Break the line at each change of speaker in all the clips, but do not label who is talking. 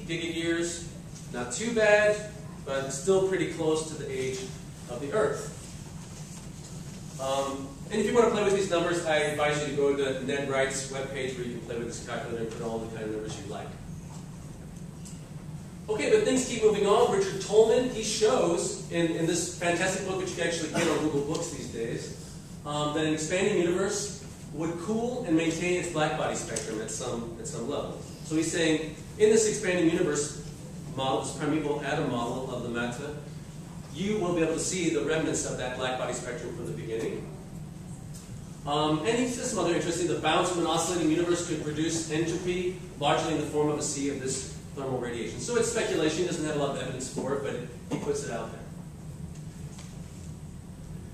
gigayears. Not too bad, but still pretty close to the age of the Earth. And if you want to play with these numbers, I advise you to go to Ned Wright's webpage where you can play with this calculator and put all the kind of numbers you like. Okay, but things keep moving on. Richard Tolman, he shows in this fantastic book, which you can actually get on Google Books these days, that an expanding universe would cool and maintain its blackbody spectrum at some level. So he's saying, in this expanding universe model, this primeval atom model of the matter, you will be able to see the remnants of that blackbody spectrum from the beginning. And he says some other interesting, the bounce of an oscillating universe could produce entropy, largely in the form of a sea of this thermal radiation. So it's speculation, he doesn't have a lot of evidence for it, but he puts it out there.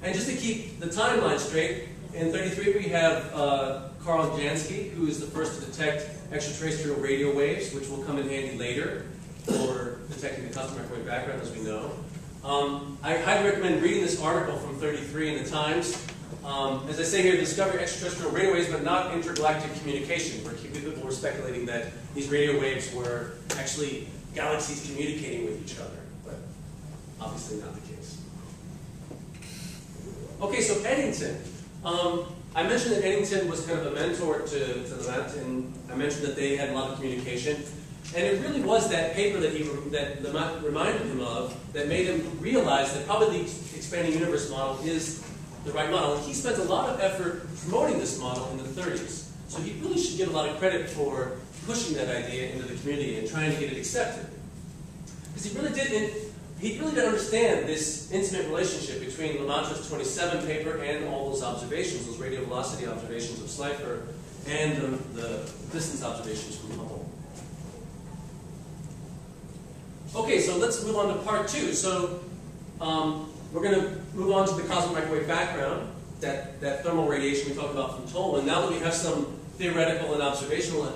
And just to keep the timeline straight, in 1933 we have Karl Jansky, who is the first to detect extraterrestrial radio waves, which will come in handy later for detecting the cosmic microwave background, as we know. I highly recommend reading this article from 1933 in the Times. As I say here, discovery extraterrestrial radio waves, but not intergalactic communication, where people were speculating that these radio waves were actually galaxies communicating with each other, but obviously not the case. Okay, so Eddington. I mentioned that Eddington was kind of a mentor to the Lamont, and I mentioned that they had a lot of communication. And it really was that paper that Lamont reminded him of that made him realize that probably the expanding universe model is the right model. And he spent a lot of effort promoting this model in the 30s. So he really should get a lot of credit for pushing that idea into the community and trying to get it accepted. Because he really did understand this intimate relationship between Lamont's 27 paper and all those observations, those radio velocity observations of Slipher, and the distance observations from Hubble. Okay, so let's move on to part 2. So we're going to move on to the cosmic microwave background, that thermal radiation we talked about from Tolman. Now that we have some theoretical and observational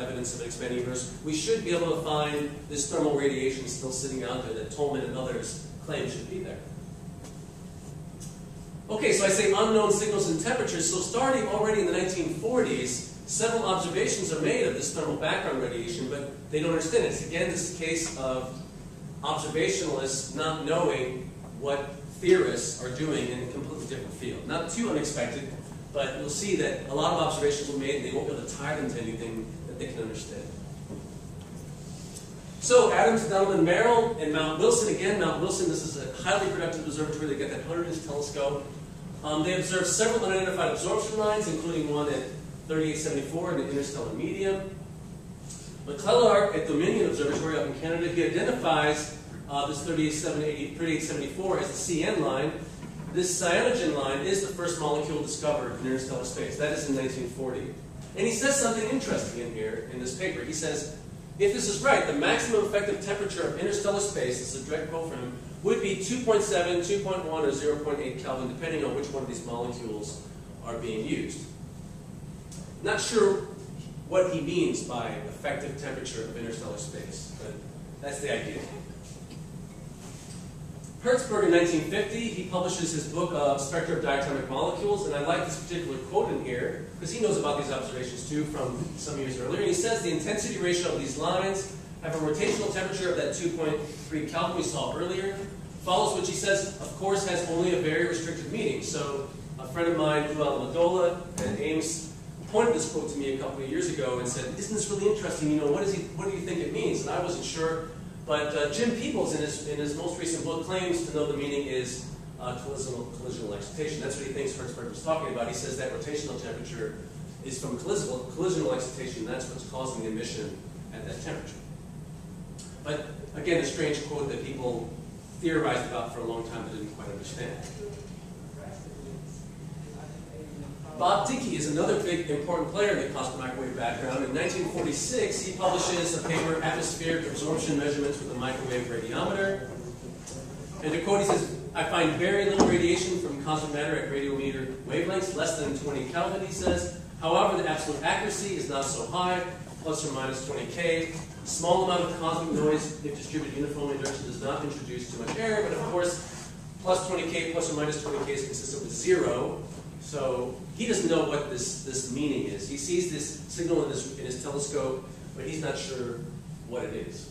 evidence of an expanding universe, we should be able to find this thermal radiation still sitting out there that Tolman and others claim should be there. Okay, so I say unknown signals and temperatures. So starting already in the 1940s, several observations are made of this thermal background radiation, but they don't understand it. Again, this is a case of observationalists not knowing what theorists are doing in a completely different field. Not too unexpected, but you'll see that a lot of observations were made and they won't be able to tie them to anything that they can understand. So Adams, Donald, and Merrill, and Mount Wilson. Again, Mount Wilson, this is a highly productive observatory. They got that 100-inch telescope. They observed several unidentified absorption lines, including one at 3874 in the interstellar medium. McClellar at Dominion Observatory up in Canada, he identifies this 3874 as the CN line. This cyanogen line is the first molecule discovered in interstellar space. That is in 1940. And he says something interesting in here, in this paper. He says, if this is right, the maximum effective temperature of interstellar space, this is a direct quote from him, would be 2.7, 2.1, or 0.8 Kelvin, depending on which one of these molecules are being used. Not sure what he means by effective temperature of interstellar space, but that's the idea. Hertzberg in 1950, he publishes his book, Spectra of Diatomic Molecules, and I like this particular quote in here, because he knows about these observations too from some years earlier. And he says the intensity ratio of these lines have a rotational temperature of that 2.3 Kelvin we saw earlier, follows which he says, of course, has only a very restricted meaning. So a friend of mine, Lual Madola and Ames, pointed this quote to me a couple of years ago and said, isn't this really interesting? You know, what do you think it means? And I wasn't sure. But Jim Peebles, in his most recent book, claims to know the meaning is collisional excitation. That's what he thinks Hertzberg was talking about. He says that rotational temperature is from collisional excitation. That's what's causing the emission at that temperature. But again, a strange quote that people theorized about for a long time but didn't quite understand. Bob Dickey is another big, important player in the cosmic microwave background. In 1946, he publishes a paper, Atmospheric Absorption Measurements with a Microwave Radiometer. And to quote, he says, I find very little radiation from cosmic matter at radiometer wavelengths, less than 20 Kelvin, he says. However, the absolute accuracy is not so high, plus or minus 20 K. Small amount of cosmic noise, if distributed uniformly in direction, does not introduce too much error, but of course, plus 20 K, plus or minus 20 K is consistent with 0. So he doesn't know what this meaning is. He sees this signal in his telescope, but he's not sure what it is.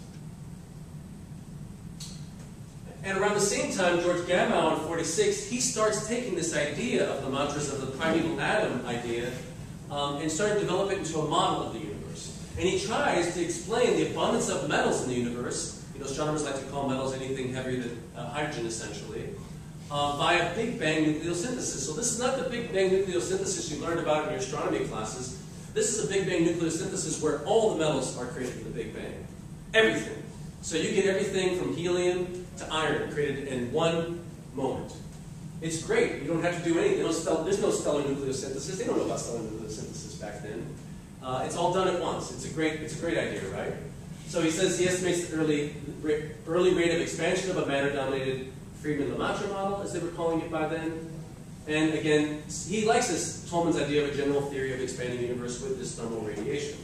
And around the same time, George Gamow in 46, he starts taking this idea of the mantras of the primeval atom idea and starting to develop it into a model of the universe. And he tries to explain the abundance of metals in the universe. You know, astronomers like to call metals anything heavier than hydrogen, essentially, by a Big Bang nucleosynthesis. So this is not the Big Bang nucleosynthesis you learned about in your astronomy classes. This is a Big Bang nucleosynthesis where all the metals are created in the Big Bang. Everything. So you get everything from helium to iron created in one moment. It's great. You don't have to do anything. There's no stellar nucleosynthesis. They don't know about stellar nucleosynthesis back then. It's all done at once. It's a great idea, right? So he says he estimates the early rate of expansion of a matter-dominated Friedmann-Lemaitre model, as they were calling it by then. And again, he likes this Tolman's idea of a general theory of expanding the universe with this thermal radiation.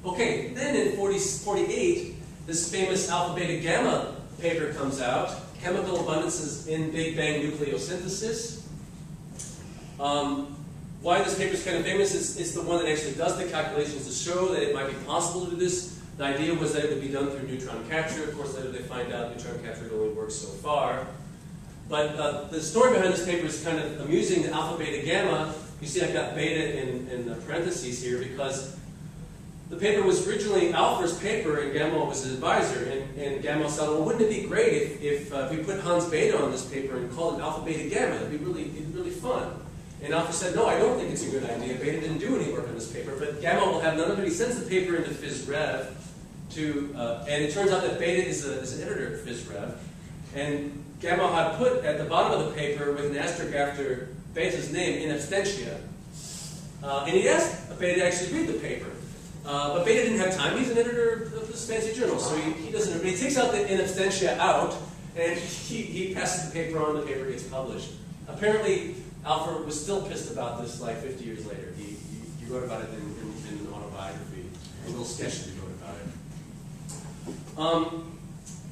Okay, then in 48, this famous alpha-beta gamma paper comes out, Chemical Abundances in Big Bang Nucleosynthesis. Why this paper is kind of famous is it's the one that actually does the calculations to show that it might be possible to do this. The idea was that it would be done through neutron capture. Of course, later they find out neutron capture only works so far. But the story behind this paper is kind of amusing. The alpha, beta, gamma, you see I've got beta in parentheses here because the paper was originally Alpher's paper and Gamow was his advisor. And Gamow said, well, wouldn't it be great if we put Hans Bethe on this paper and called it alpha, beta, gamma? It'd be really fun. And Alpher said, no, I don't think it's a good idea. Bethe didn't do any work on this paper, but Gamow will have none of it. He sends the paper into PhysRev and it turns out that Bethe is an editor at PhysRev. And Gamow had put at the bottom of the paper with an asterisk after Bethe's name in absentia. And he asked Bethe to actually read the paper. But Bethe didn't have time. He's an editor of this fancy journal, so he doesn't. But he takes out the in absentia out, and he passes the paper on. The paper gets published. Apparently, Alpher was still pissed about this like 50 years later. He wrote about it in an autobiography, a little sketch that he wrote about it.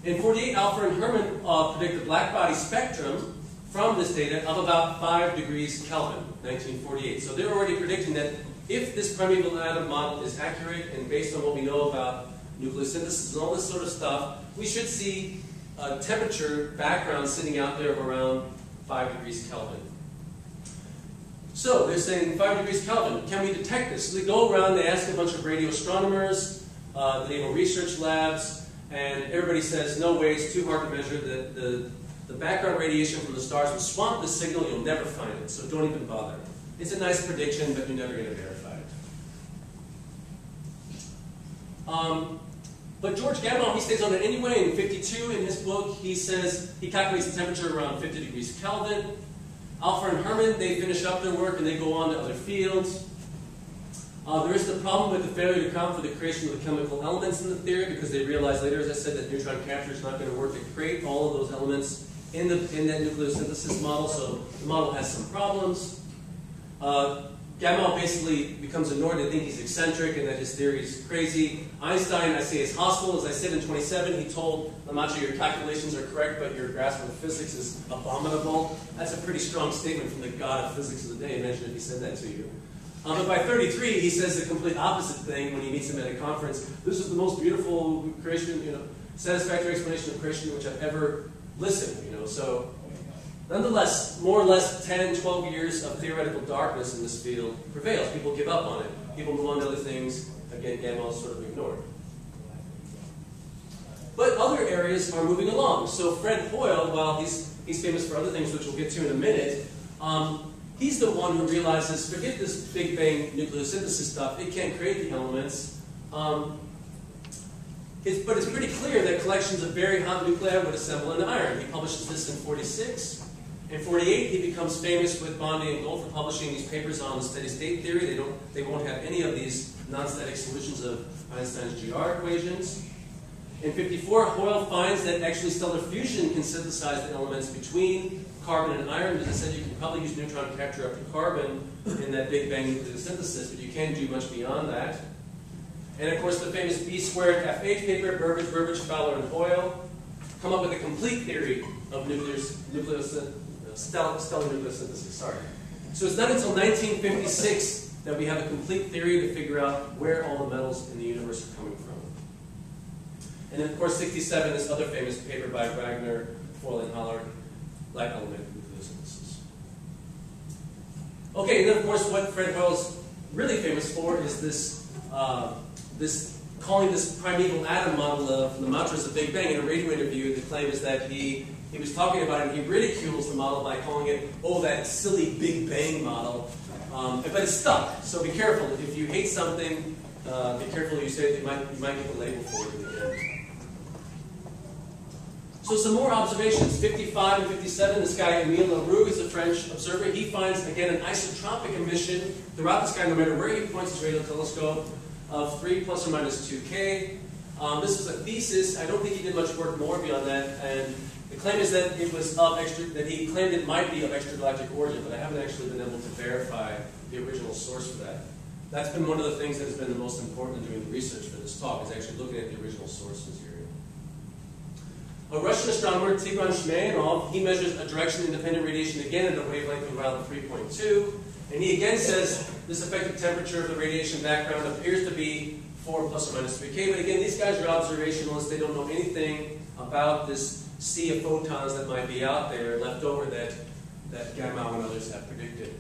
In 48, Alpher and Hermann predict the black body spectrum from this data of about 5 degrees Kelvin, 1948. So they're already predicting that if this primeval atom model is accurate and based on what we know about nucleosynthesis and all this sort of stuff, we should see a temperature background sitting out there of around 5 degrees Kelvin. So they're saying 5 degrees Kelvin, can we detect this? So they go around, they ask a bunch of radio astronomers, the Naval Research Labs, and everybody says, no way, it's too hard to measure. The background radiation from the stars will swamp the signal, you'll never find it, so don't even bother. It's a nice prediction, but you're never going to verify it. But George Gamow, he stays on it anyway. In 52, in his book, he says he calculates the temperature around 50 degrees Kelvin. Alpher and Hermann, they finish up their work and they go on to other fields. There is the problem with the failure to account for the creation of the chemical elements in the theory because they realize later, as I said, that neutron capture is not going to work to create all of those elements in that nucleosynthesis model, so the model has some problems. Gamow basically becomes annoyed to think he's eccentric and that his theory is crazy. Einstein, I say, is hostile. As I said in 27, he told Lemaitre, your calculations are correct, but your grasp of physics is abominable. That's a pretty strong statement from the god of physics of the day. Imagine if he said that to you. But by 33, he says the complete opposite thing when he meets him at a conference. This is the most beautiful creation, satisfactory explanation of creation to which I've ever listened. So nonetheless, more or less 10, 12 years of theoretical darkness in this field prevails. People give up on it. People move on to other things. Again, Gamow is sort of ignored. But other areas are moving along. So Fred Hoyle, while he's famous for other things, which we'll get to in a minute, he's the one who realizes, forget this Big Bang nucleosynthesis stuff, it can't create the elements. But it's pretty clear that collections of very hot nuclei would assemble into iron. He publishes this in 46. In 48, he becomes famous with Bondi and Gold for publishing these papers on the steady state theory. They won't have any of these non-static solutions of Einstein's GR equations. In 54, Hoyle finds that actually stellar fusion can synthesize the elements between carbon and iron. As I said, you can probably use neutron capture up to carbon in that Big Bang nucleosynthesis, but you can't do much beyond that. And of course, the famous B squared FH paper, Burbage, Fowler, and Hoyle, come up with a complete theory of stellar nucleosynthesis. So it's not until 1956 that we have a complete theory to figure out where all the metals in the universe are coming from. And then, of course, 67, this other famous paper by Wagner, Foyle, and Haller, light element nucleosynthesis. Okay, and then, of course, what Fred Hoyle's really famous for is this, calling this primeval atom model of Lemaitre's The Big Bang. In a radio interview, the claim is that he was talking about it, and he ridicules the model by calling it, oh, that silly Big Bang model. But it's stuck, so be careful. If you hate something, be careful you say it. You might get the label for it in the end. So some more observations. 55 and 57, this guy Émile Leroux is a French observer. He finds, again, an isotropic emission throughout the sky, no matter where he points his radio telescope, of 3 plus or minus 2K. This was a thesis. I don't think he did much work more beyond that. And the claim is that it was that he claimed it might be of extragalactic origin, but I haven't actually been able to verify the original source for that. That's been one of the things that has been the most important in doing the research for this talk, is actually looking at the original source material. A Russian astronomer, Tigran Shmeyanov, he measures a direction-independent radiation again at a wavelength of around 3.2, and he again says this effective temperature of the radiation background appears to be 4 plus or minus 3K, but again, these guys are observationalists. They don't know anything about this sea of photons that might be out there left over that Gamow and others have predicted.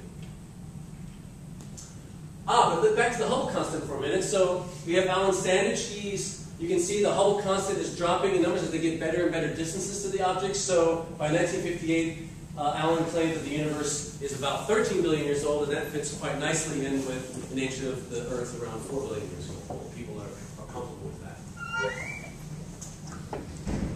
But back to the Hubble constant for a minute. So we have Alan Sandage. You can see the Hubble constant is dropping in numbers as they get better and better distances to the objects. So by 1958, Alan claimed that the universe is about 13 billion years old, and that fits quite nicely in with the nature of the Earth around 4 billion years old. People are comfortable with that.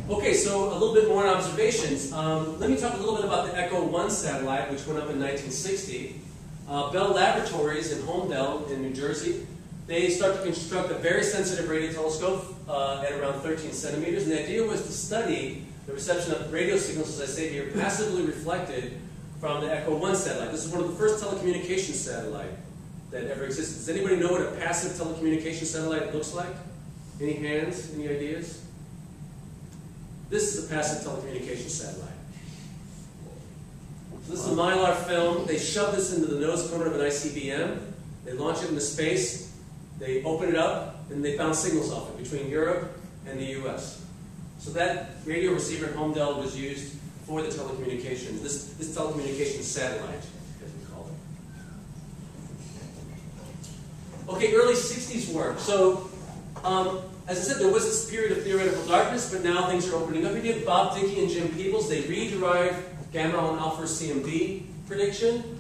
Okay, so a little bit more on observations. Let me talk a little bit about the Echo 1 satellite, which went up in 1960. Bell Laboratories in Holmdel in New Jersey, they start to construct a very sensitive radio telescope at around 13 centimeters. And the idea was to study the reception of radio signals, as I say here, passively reflected from the Echo 1 satellite. This is one of the first telecommunications satellite that ever existed. Does anybody know what a passive telecommunication satellite looks like? Any hands? Any ideas? This is a passive telecommunication satellite. So this is a Mylar film. They shove this into the nose corner of an ICBM. They launch it into space. They open it up, and they bounce signals off it between Europe and the US. So that radio receiver in Holmdel was used for the telecommunications, this telecommunications satellite, as we call it. Okay, early 60s work. So, as I said, there was this period of theoretical darkness, but now things are opening up again. Bob Dickey and Jim Peebles, they re-derived Gamow and Alpha CMB prediction.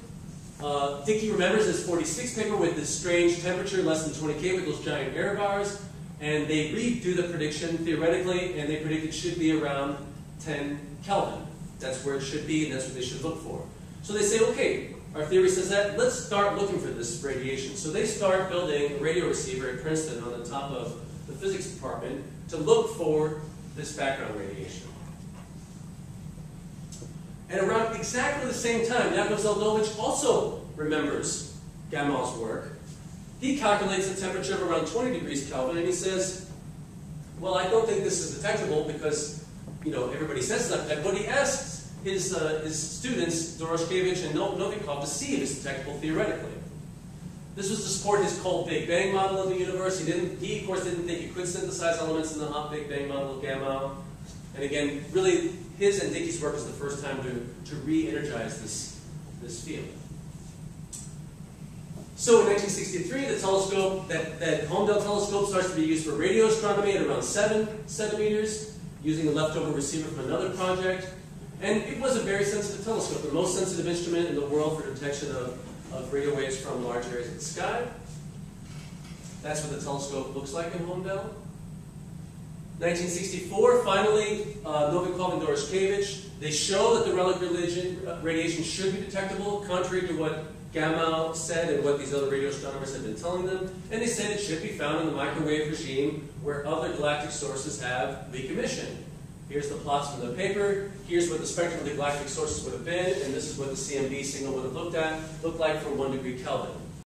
Dickey remembers his 46 paper with this strange temperature, less than 20K, with those giant error bars. And they redo the prediction theoretically, and they predict it should be around 10 Kelvin. That's where it should be, and that's what they should look for. So they say, okay, our theory says that, let's start looking for this radiation. So they start building a radio receiver at Princeton on the top of the physics department to look for this background radiation. And around exactly the same time, Yakov Zeldovich also remembers Gamow's work. He calculates a temperature of around 20 degrees Kelvin, and he says, well, I don't think this is detectable because, you know, everybody says that. But he asks his students, Doroshkevich and Novikov, to see if it's detectable theoretically. This was to support his cold Big Bang model of the universe. He of course, didn't think you could synthesize elements in the hot Big Bang model of Gamow. And again, really, his and Dickey's work is the first time to re-energize this field. So in 1963, the telescope, that Holmdel telescope starts to be used for radio astronomy at around 7 centimeters, using a leftover receiver from another project. And it was a very sensitive telescope, the most sensitive instrument in the world for detection of radio waves from large areas of the sky. That's what the telescope looks like in Holmdel. 1964, finally, Novikov and Doroshkevich, they show that the relic radiation should be detectable, contrary to what Gamow said and what these other radio astronomers had been telling them. And they said it should be found in the microwave regime where other galactic sources have weak emission. Here's the plots from the paper. Here's what the spectrum of the galactic sources would have been, and this is what the CMB signal would have looked like for 1 degree Kelvin.